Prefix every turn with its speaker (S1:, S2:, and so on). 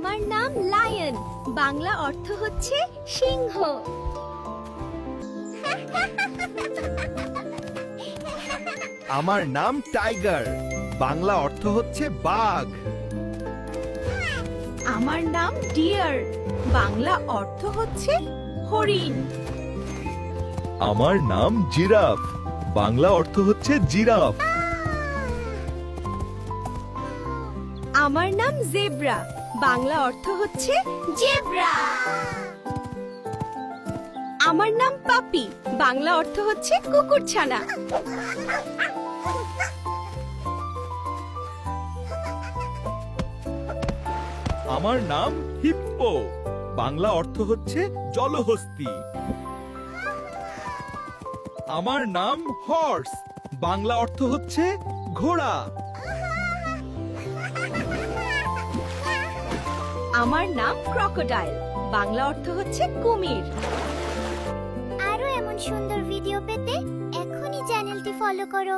S1: আমার নাম লায়ন, বাংলা অর্থ হচ্ছে সিংহ।
S2: আমার নাম টাইগার, বাংলা অর্থ হচ্ছে বাঘ।
S1: আমার নাম ডিয়ার, বাংলা অর্থ হচ্ছে হরিণ।
S2: আমার নাম জিরাফ, বাংলা অর্থ হচ্ছে জিরাফ।
S1: আমার নাম জেব্রা, বাংলা অর্থ হচ্ছে জেব্রা। আমার নাম পাপি, বাংলা অর্থ হচ্ছে কুকুরছানা।
S2: আমার নাম হিপ্পো, বাংলা অর্থ হচ্ছে জলহস্তী। আমার নাম হর্স, বাংলা অর্থ হচ্ছে ঘোড়া।
S1: আমার নাম ক্রকোডাইল, বাংলা অর্থ হচ্ছে কুমির।
S3: আরো এমন সুন্দর ভিডিও পেতে এখনই চ্যানেলটি ফলো করো।